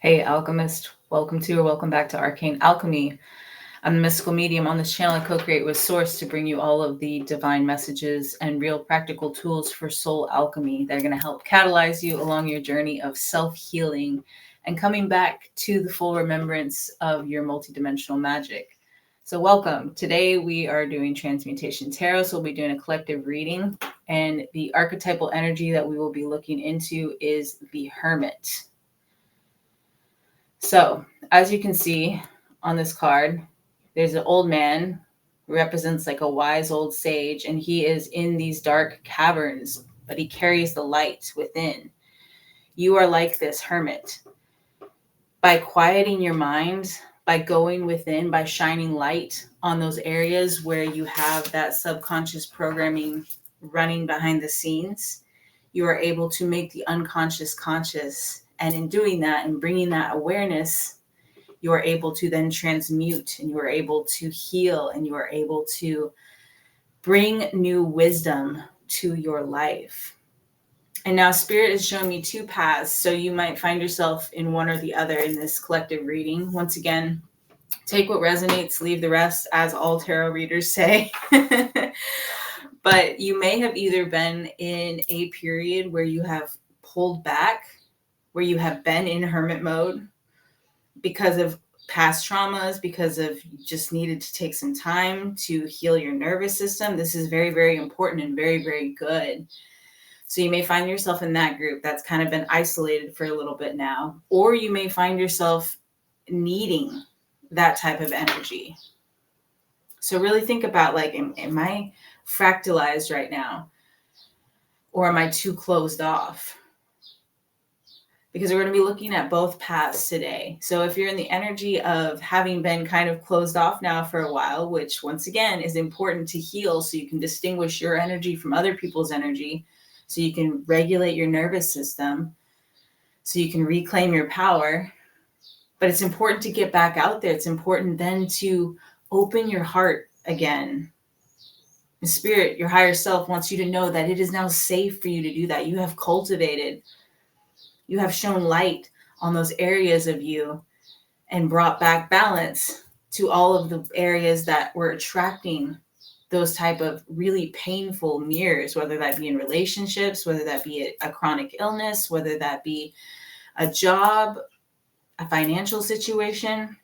Hey, Alchemist. Welcome to or welcome back to Arcane Alchemy. I'm the mystical medium on this channel. I co-create with Source to bring you all of the divine messages and real practical tools for soul alchemy that are going to help catalyze you along your journey of self-healing and coming back to the full remembrance of your multidimensional magic. So welcome. Today we are doing Transmutation Tarot. So we'll be doing a collective reading, and the archetypal energy that we will be looking into is the Hermit. So, as you can see on this card, there's an old man who represents like a wise old sage, and he is in these dark caverns, but he carries the light within. You are like this hermit. By quieting your mind, by going within, by shining light on those areas where you have that subconscious programming running behind the scenes, you are able to make the unconscious conscious. And in doing that and bringing that awareness, you are able to then transmute, and you are able to heal, and you are able to bring new wisdom to your life. And now Spirit is showing me two paths. So you might find yourself in one or the other in this collective reading. Once again, take what resonates, leave the rest, as all tarot readers say. But you may have either been in a period where you have pulled back, where you have been in hermit mode because of past traumas, because of you just needed to take some time to heal your nervous system. This is very, very important and very, very good. So you may find yourself in that group that's kind of been isolated for a little bit now, or you may find yourself needing that type of energy. So really think about, like, am I fractalized right now? Or am I too closed off? Because we're going to be looking at both paths today. So if you're in the energy of having been kind of closed off now for a while, which once again is important to heal so you can distinguish your energy from other people's energy, so you can regulate your nervous system, so you can reclaim your power. But it's important to get back out there. It's important then to open your heart again. The Spirit, your higher self, wants you to know that it is now safe for you to do that. You have cultivated, you have shown light on those areas of you and brought back balance to all of the areas that were attracting those type of really painful mirrors, whether that be in relationships, whether that be a chronic illness, whether that be a job, a financial situation.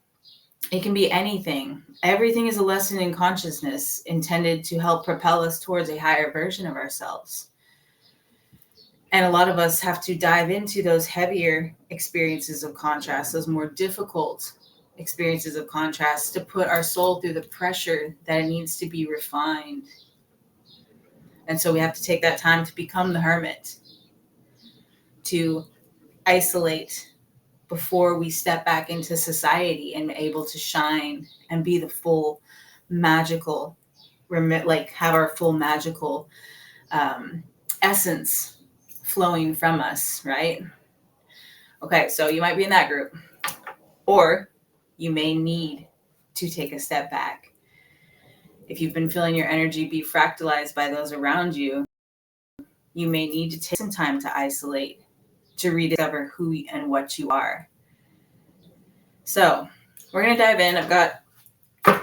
It can be anything. Everything is a lesson in consciousness intended to help propel us towards a higher version of ourselves. And a lot of us have to dive into those heavier experiences of contrast, those more difficult experiences of contrast, to put our soul through the pressure that it needs to be refined. And so we have to take that time to become the hermit, to isolate before we step back into society and able to shine and be the full magical, like have our full magical essence flowing from us, right? Okay, so you might be in that group, or you may need to take a step back. If you've been feeling your energy be fractalized by those around you, you may need to take some time to isolate, to rediscover who and what you are. So we're going to dive in. I've got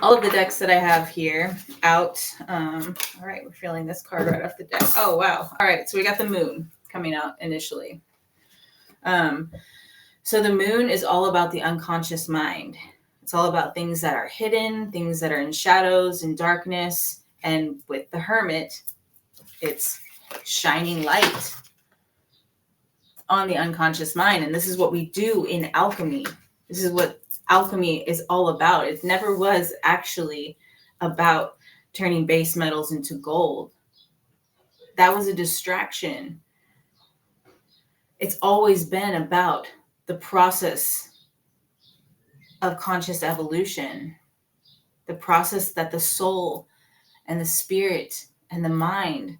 all of the decks that I have here out. All right, we're feeling this card right off the deck. Oh, wow. All right, so we got the moon coming out initially. So the moon is all about the unconscious mind. It's all about things that are hidden, things that are in shadows and darkness. And with the hermit, it's shining light on the unconscious mind. And this is what we do in alchemy. This is what alchemy is all about. It never was actually about turning base metals into gold. That was a distraction. It's always been about the process of conscious evolution, the process that the soul and the spirit and the mind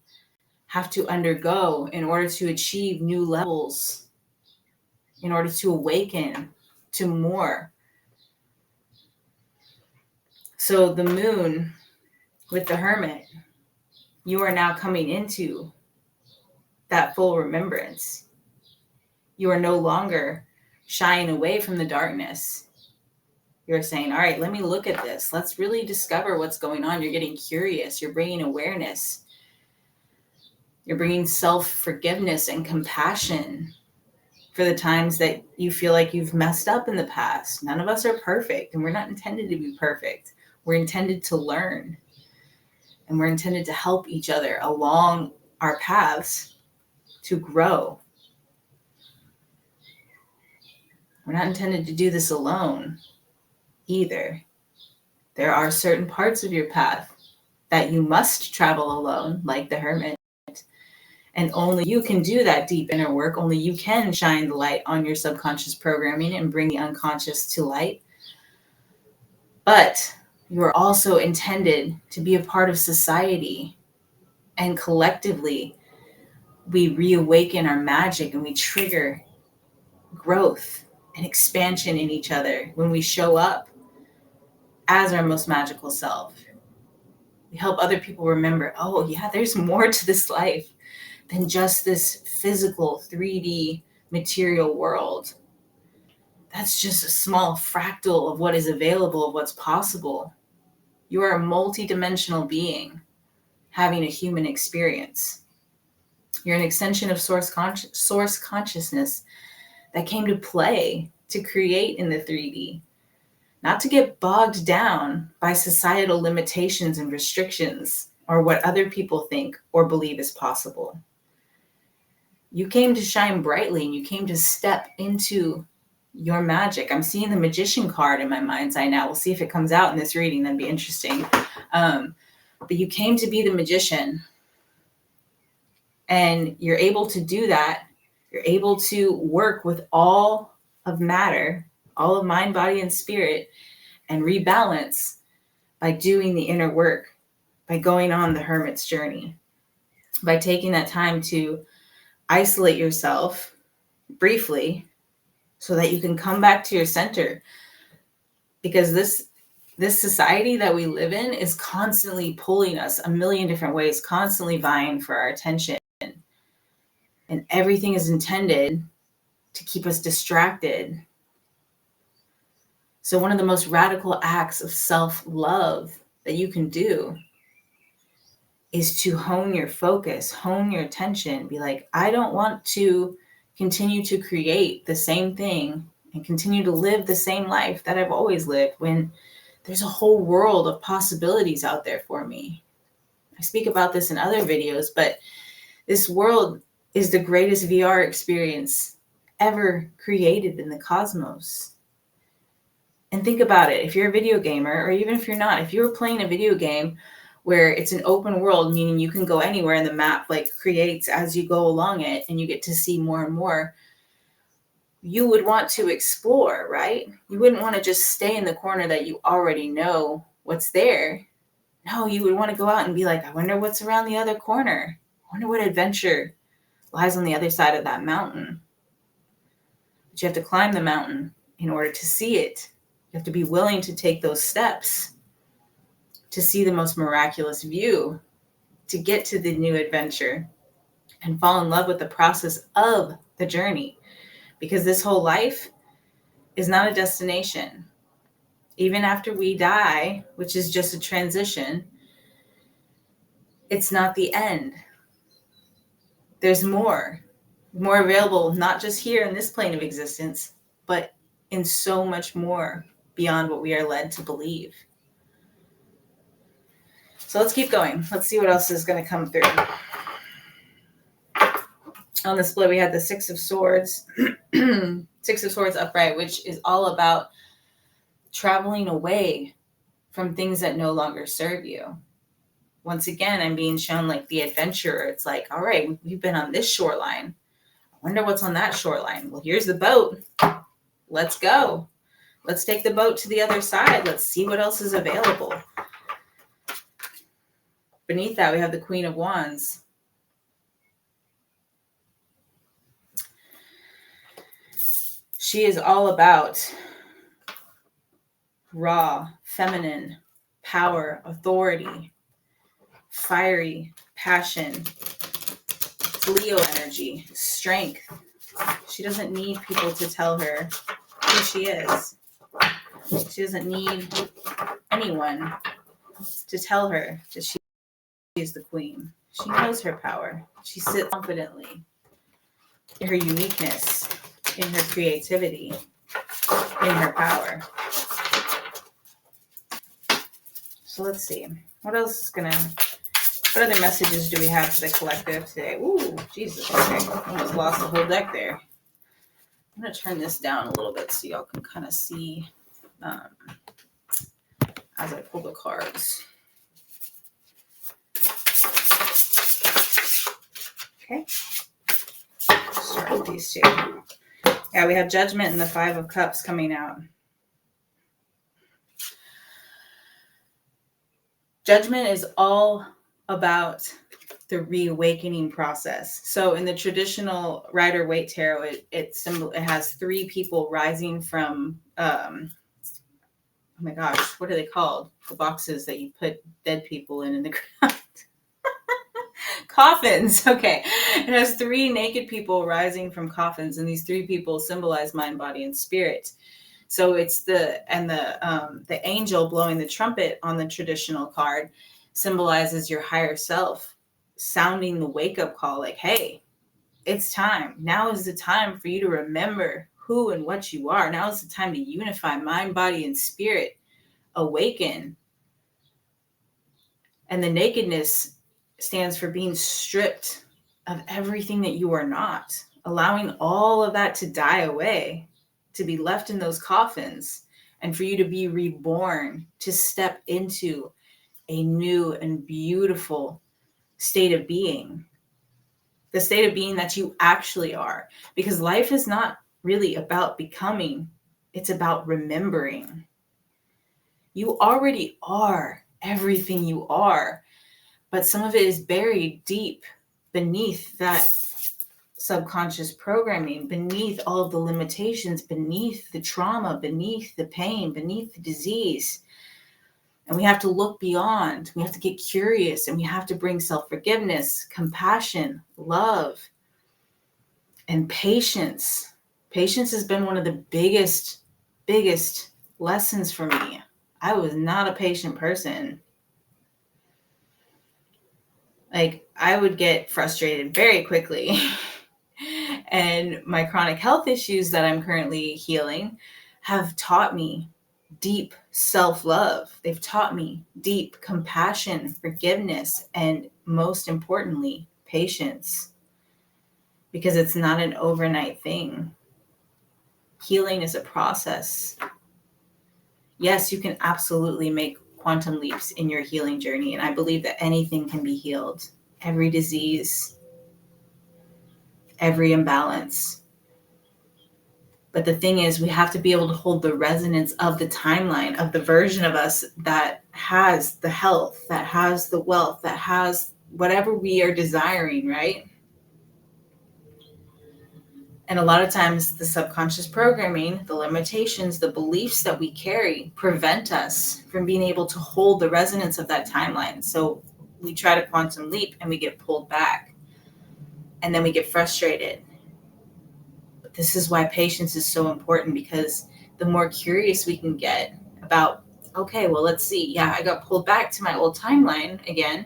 have to undergo in order to achieve new levels, in order to awaken to more. So the moon with the hermit, you are now coming into that full remembrance. You are no longer shying away from the darkness. You're saying, all right, let me look at this. Let's really discover what's going on. You're getting curious. You're bringing awareness. You're bringing self-forgiveness and compassion for the times that you feel like you've messed up in the past. None of us are perfect, and we're not intended to be perfect. We're intended to learn, and we're intended to help each other along our paths to grow. We're not intended to do this alone either. There are certain parts of your path that you must travel alone, like the hermit. And only you can do that deep inner work. Only you can shine the light on your subconscious programming and bring the unconscious to light. But you are also intended to be a part of society. And collectively, we reawaken our magic and we trigger growth and expansion in each other when we show up as our most magical self. We help other people remember, oh yeah, there's more to this life than just this physical 3D material world. That's just a small fractal of what is available, of what's possible. You are a multi-dimensional being having a human experience. You're an extension of source consciousness that came to play, to create in the 3D, not to get bogged down by societal limitations and restrictions or what other people think or believe is possible. You came to shine brightly and you came to step into your magic. I'm seeing the magician card in my mind's eye now. We'll see if it comes out in this reading. That'd be interesting. But you came to be the magician, and you're able to do that. You're able to work with all of matter, all of mind, body, and spirit, and rebalance by doing the inner work, by going on the hermit's journey, by taking that time to isolate yourself briefly so that you can come back to your center. Because this society that we live in is constantly pulling us a million different ways, constantly vying for our attention. And everything is intended to keep us distracted. So one of the most radical acts of self-love that you can do is to hone your focus, hone your attention, be like, I don't want to continue to create the same thing and continue to live the same life that I've always lived when there's a whole world of possibilities out there for me. I speak about this in other videos, but this world is the greatest VR experience ever created in the cosmos. And think about it. If you're a video gamer, or even if you're not, if you're playing a video game where it's an open world, meaning you can go anywhere and the map like creates as you go along it and you get to see more and more, you would want to explore, right? You wouldn't want to just stay in the corner that you already know what's there. No, you would want to go out and be like, I wonder what's around the other corner. I wonder what adventure lies on the other side of that mountain. But you have to climb the mountain in order to see it. You have to be willing to take those steps to see the most miraculous view, to get to the new adventure and fall in love with the process of the journey. Because this whole life is not a destination. Even after we die, which is just a transition, it's not the end. There's more available, not just here in this plane of existence, but in so much more beyond what we are led to believe. So let's keep going. Let's see what else is going to come through. On the split, we had the Six of Swords. Six of Swords upright, which is all about traveling away from things that no longer serve you. Once again, I'm being shown like the adventurer. It's like, all right, we've been on this shoreline. I wonder what's on that shoreline. Well, here's the boat. Let's go. Let's take the boat to the other side. Let's see what else is available. Beneath that, we have the Queen of Wands. She is all about raw, feminine, power, authority, fiery, passion, Leo energy, strength, She doesn't need people to tell her who she is. She doesn't need anyone to tell her that she is the queen. She knows her power. She sits confidently in her uniqueness, in her creativity, in her power. So let's see. What else is what other messages do we have for the collective today? Ooh, Jesus. Okay. Almost lost the whole deck there. I'm going to turn this down a little bit so y'all can kind of see as I pull the cards. Okay. Start with these two. Yeah, we have Judgment and the Five of Cups coming out. Judgment is all about the reawakening process. So in the traditional Rider-Waite tarot, it has three people rising from oh my gosh, what are they called? The boxes that you put dead people in the ground. Coffins. Okay. It has three naked people rising from coffins, and these three people symbolize mind, body, and spirit. So it's the angel blowing the trumpet on the traditional card symbolizes your higher self sounding the wake-up call, like, hey, it's time. Now is the time for you to remember who and what you are. Now is the time to unify mind, body, and spirit. Awaken. And the nakedness stands for being stripped of everything that you are not, allowing all of that to die away, to be left in those coffins, and for you to be reborn, to step into a new and beautiful state of being, the state of being that you actually are. Because life is not really about becoming, it's about remembering. You already are everything you are, but some of it is buried deep beneath that subconscious programming, beneath all of the limitations, beneath the trauma, beneath the pain, beneath the disease. And we have to look beyond. We have to get curious, and we have to bring self-forgiveness, compassion, love, and patience. Patience has been one of the biggest lessons for me. I was not a patient person. Like, I would get frustrated very quickly. And my chronic health issues that I'm currently healing have taught me deep self-love. They've taught me deep compassion, forgiveness, and most importantly, patience. Because it's not an overnight thing. Healing is a process. Yes, you can absolutely make quantum leaps in your healing journey. And I believe that anything can be healed. Every disease, every imbalance. But the thing is, we have to be able to hold the resonance of the timeline of the version of us that has the health, that has the wealth, that has whatever we are desiring, right? And a lot of times the subconscious programming, the limitations, the beliefs that we carry prevent us from being able to hold the resonance of that timeline. So we try to quantum leap and we get pulled back. And then we get frustrated. But this is why patience is so important, because the more curious we can get about, okay, well, let's see. Yeah, I got pulled back to my old timeline again.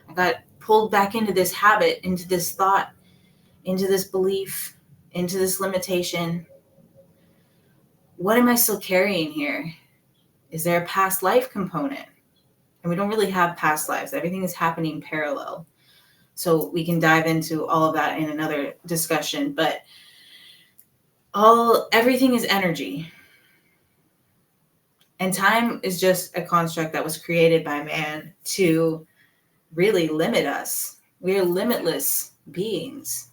I got pulled back into this habit, into this thought, into this belief, into this limitation. What am I still carrying here? Is there a past life component? And we don't really have past lives. Everything is happening parallel. So we can dive into all of that in another discussion. But everything is energy. And time is just a construct that was created by man to really limit us. We are limitless beings.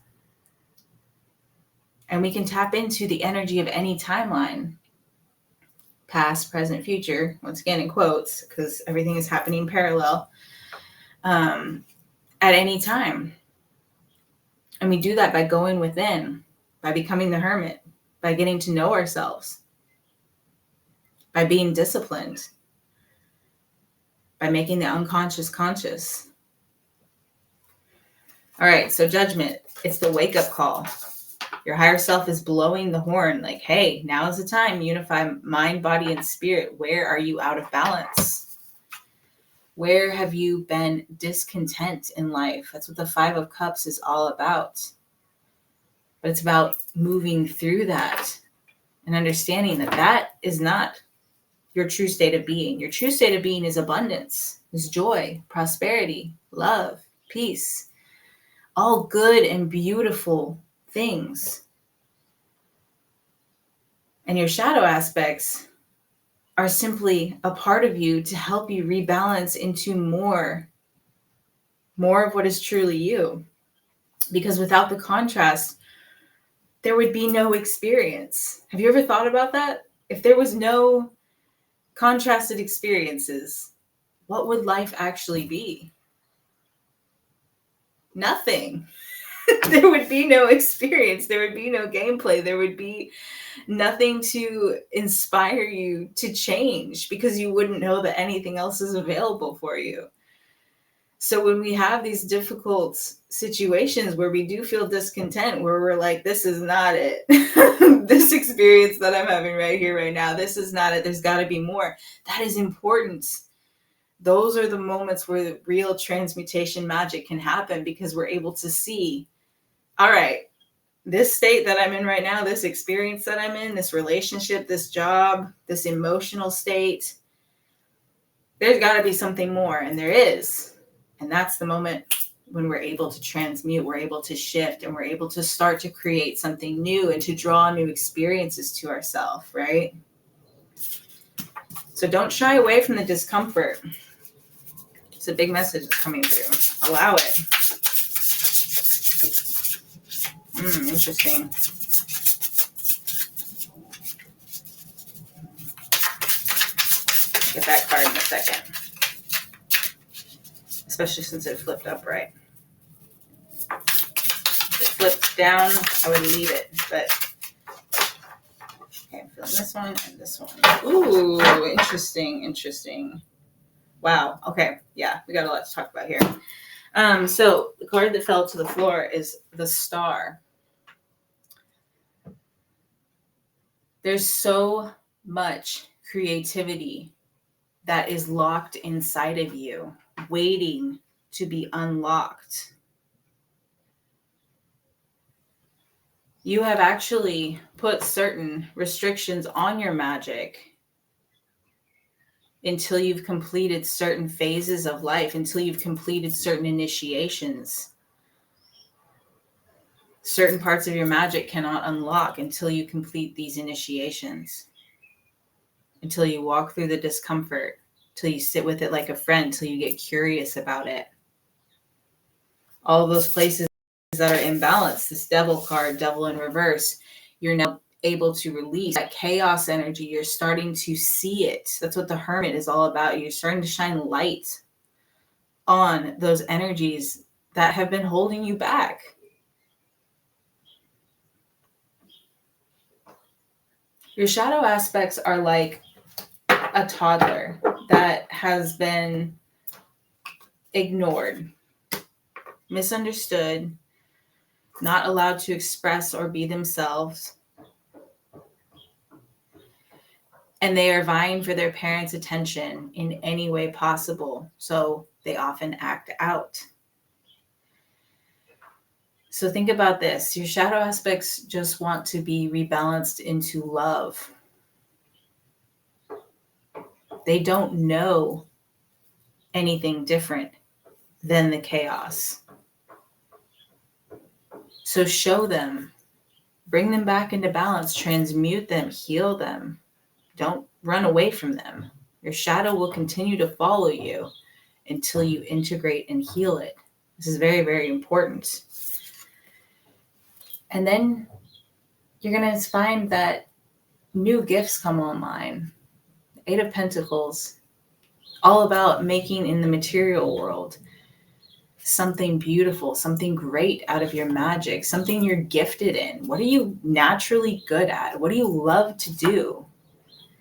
And we can tap into the energy of any timeline. Past, present, future, once again in quotes, because everything is happening parallel, at any time. And we do that by going within, by becoming the hermit, by getting to know ourselves, by being disciplined, by making the unconscious conscious. All right, so judgment, it's the wake-up call. Your higher self is blowing the horn like, hey, now is the time. Unify mind, body, and spirit. Where are you out of balance? Where have you been discontent in life? That's what the 5 of Cups is all about. But it's about moving through that and understanding that that is not your true state of being. Your true state of being is abundance, is joy, prosperity, love, peace, all good and beautiful things. And your shadow aspects are simply a part of you to help you rebalance into more of what is truly you. Because without the contrast, there would be no experience. Have you ever thought about that? If there was no contrasted experiences, what would life actually be? Nothing. There would be no experience. There would be no gameplay. There would be nothing to inspire you to change because you wouldn't know that anything else is available for you. So when we have these difficult situations where we do feel discontent, where we're like, this is not it. This experience that I'm having right here, right now, this is not it. There's got to be more. That is important. Those are the moments where the real transmutation magic can happen because we're able to see, all right, this state that I'm in right now, this experience that I'm in, this relationship, this job, this emotional state, there's got to be something more. And there is. And that's the moment when we're able to transmute, we're able to shift, and we're able to start to create something new and to draw new experiences to ourselves, right? So don't shy away from the discomfort. It's a big message that's coming through. Allow it. Interesting. Get that card in a second. Especially since it flipped upright. If it flipped down, I would leave it, but okay, I'm feeling this one and this one. Ooh, interesting. Wow. Okay. Yeah, we got a lot to talk about here. So the card that fell to the floor is the Star. There's so much creativity that is locked inside of you, waiting to be unlocked. You have actually put certain restrictions on your magic until you've completed certain phases of life, until you've completed certain initiations. Certain parts of your magic cannot unlock until you complete these initiations, until you walk through the discomfort, till you sit with it like a friend, till you get curious about it. All of those places that are imbalanced, this Devil card, Devil in reverse, you're now able to release that chaos energy. You're starting to see it. That's what the Hermit is all about. You're starting to shine light on those energies that have been holding you back. Your shadow aspects are like a toddler that has been ignored, misunderstood, not allowed to express or be themselves. And they are vying for their parents' attention in any way possible. So they often act out. So think about this. Your shadow aspects just want to be rebalanced into love. They don't know anything different than the chaos. So show them, bring them back into balance, transmute them, heal them. Don't run away from them. Your shadow will continue to follow you until you integrate and heal it. This is very, very important. And then you're going to find that new gifts come online. 8 of Pentacles, all about making in the material world something beautiful, something great out of your magic, something you're gifted in. What are you naturally good at? What do you love to do?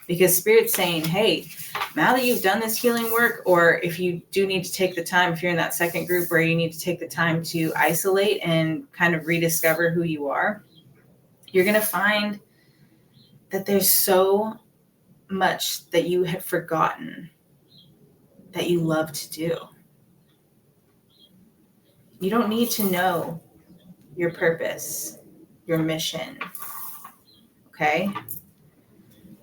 Because Spirit's saying, hey, now that you've done this healing work, or if you do need to take the time, if you're in that second group where you need to take the time to isolate and kind of rediscover who you are, you're going to find that there's so much that you had forgotten that you love to do. You don't need to know your purpose, your mission. Okay?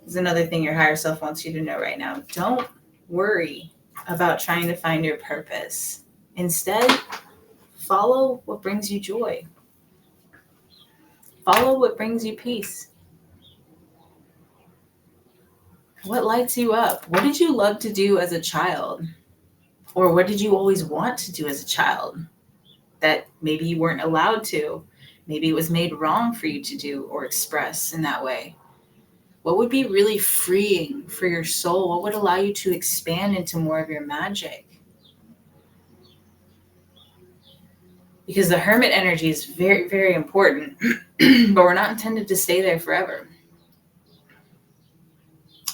There's another thing your higher self wants you to know right now. Don't worry about trying to find your purpose. Instead, follow what brings you joy. Follow what brings you peace. What lights you up? What did you love to do as a child? Or what did you always want to do as a child that maybe you weren't allowed to? Maybe it was made wrong for you to do or express in that way. What would be really freeing for your soul? What would allow you to expand into more of your magic? Because the hermit energy is very, very important, but we're not intended to stay there forever.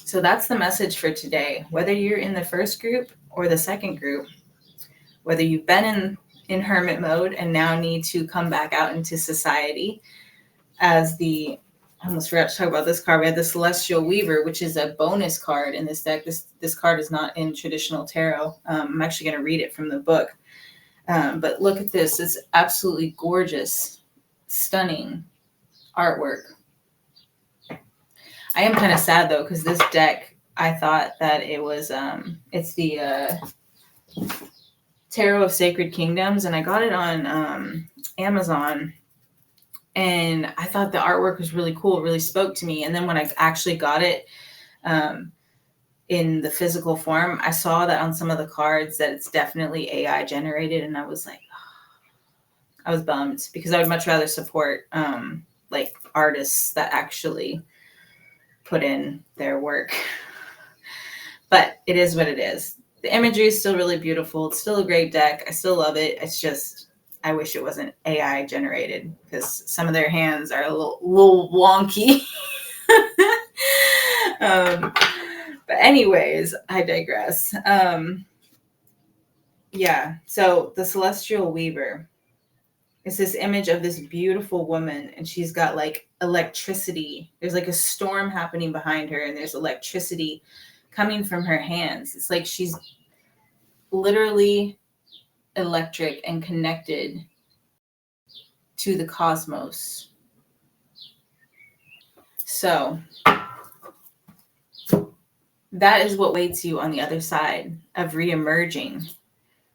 So that's the message for today. Whether you're in the first group or the second group, whether you've been in hermit mode and now need to come back out into society as I almost forgot to talk about this card. We had the Celestial Weaver, which is a bonus card in this deck. This card is not in traditional tarot. I'm actually going to read it from the book. But look at this. It's absolutely gorgeous, stunning artwork. I am kind of sad, though, because this deck, I thought that it was, it's the Tarot of Sacred Kingdoms, and I got it on Amazon. And I thought the artwork was really cool. It really spoke to me. And then when I actually got it in the physical form, I saw that on some of the cards that it's definitely AI generated. And I was like, I was bummed because I would much rather support like artists that actually put in their work. But it is what it is. The imagery is still really beautiful. It's still a great deck. I still love it. It's just, I wish it wasn't AI generated because some of their hands are a little wonky. But anyways, I digress. Yeah, so the Celestial Weaver is this image of this beautiful woman, and she's got like electricity. There's like a storm happening behind her, and there's electricity coming from her hands. It's like she's literally electric and connected to the cosmos. So that is what waits you on the other side of re-emerging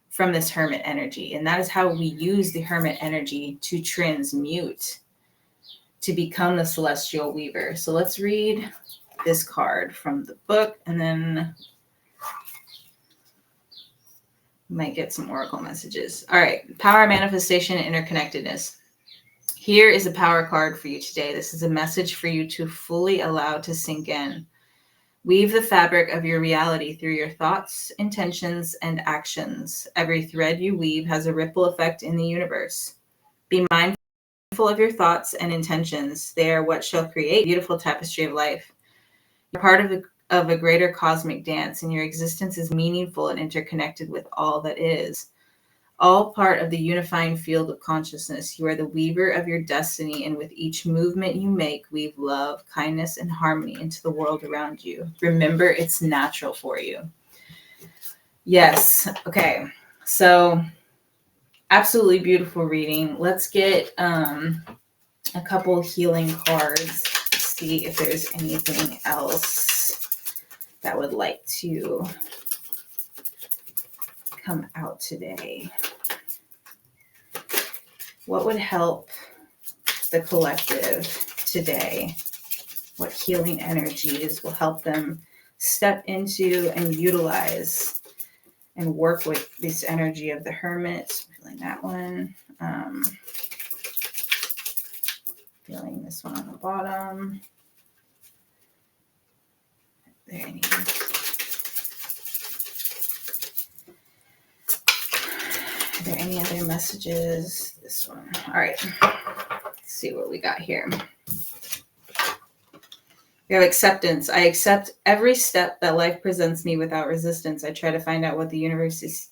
from this hermit energy. And that is how we use the hermit energy to transmute, to become the Celestial Weaver. So let's read this card from the book, and then we might get some oracle messages. All right, power, manifestation, and interconnectedness. Here is a power card for you today. This is a message for you to fully allow to sink in. Weave the fabric of your reality through your thoughts, intentions, and actions. Every thread you weave has a ripple effect in the universe. Be mindful of your thoughts and intentions. They are what shall create a beautiful tapestry of life. You're part of a greater cosmic dance, and your existence is meaningful and interconnected with all that is. All part of the unifying field of consciousness. You are the weaver of your destiny, and with each movement you make, weave love, kindness, and harmony into the world around you. Remember, it's natural for you. Yes. Okay. So, absolutely beautiful reading. Let's get a couple healing cards. See if there's anything else that would like to come out today. What would help the collective today? What healing energies will help them step into and utilize and work with this energy of the hermit? Feeling that one. Feeling this one on the bottom. There any? Are there any other messages? This one. All right. Let's see what we got here. We have acceptance. I accept every step that life presents me without resistance. I try to find out what the universe is.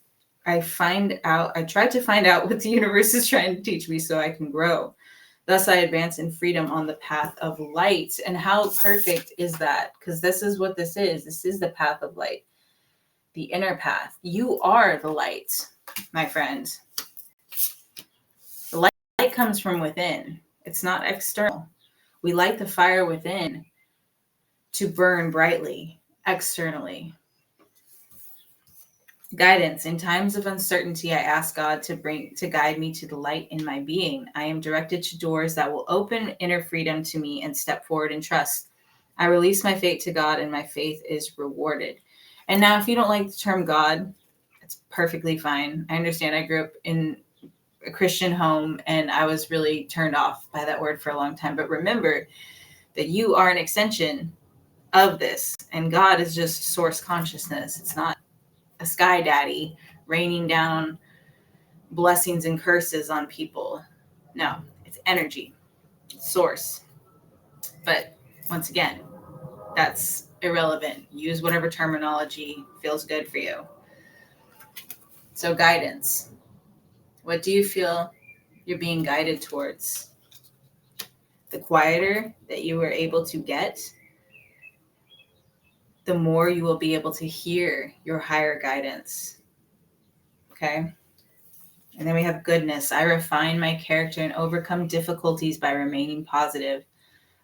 I try to find out what the universe is trying to teach me so I can grow. Thus I advance in freedom on the path of light. And how perfect is that? Because this is what this is. This is the path of light, the inner path. You are the light, my friend. The light comes from within. It's not external. We light the fire within to burn brightly externally. Guidance. In times of uncertainty, I ask God to guide me to the light in my being. I am directed to doors that will open inner freedom to me and step forward in trust. I release my fate to God and my faith is rewarded. And now, if you don't like the term God, it's perfectly fine. I understand. I grew up in a Christian home and I was really turned off by that word for a long time. But remember that you are an extension of this, and God is just source consciousness. It's not a sky daddy raining down blessings and curses on people. No, it's energy, it's source. But once again, that's irrelevant. Use whatever terminology feels good for you. So guidance. What do you feel you're being guided towards? The quieter that you were able to get, the more you will be able to hear your higher guidance. Okay? And then we have goodness. I refine my character and overcome difficulties by remaining positive.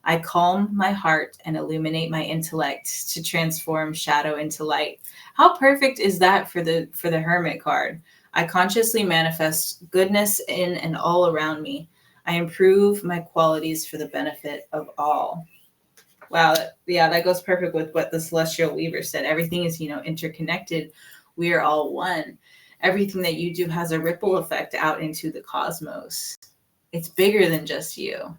I calm my heart and illuminate my intellect to transform shadow into light. How perfect is that for the Hermit card? I consciously manifest goodness in and all around me. I improve my qualities for the benefit of all. Wow, yeah, that goes perfect with what the Celestial Weaver said. Everything is, interconnected. We are all one. Everything that you do has a ripple effect out into the cosmos. It's bigger than just you.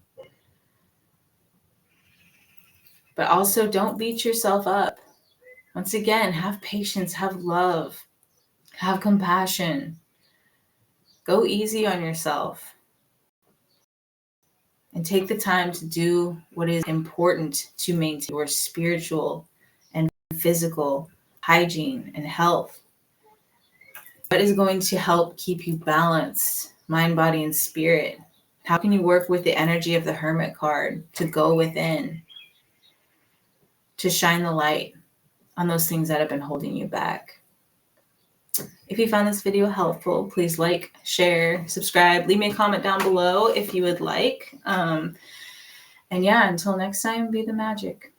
But also, don't beat yourself up. Once again, have patience, have love, have compassion. Go easy on yourself. And take the time to do what is important to maintain your spiritual and physical hygiene and health. What is going to help keep you balanced, mind, body, and spirit? How can you work with the energy of the Hermit card to go within, to shine the light on those things that have been holding you back? If you found this video helpful, please like, share, subscribe, leave me a comment down below if you would like. And yeah, until next time, be the magic.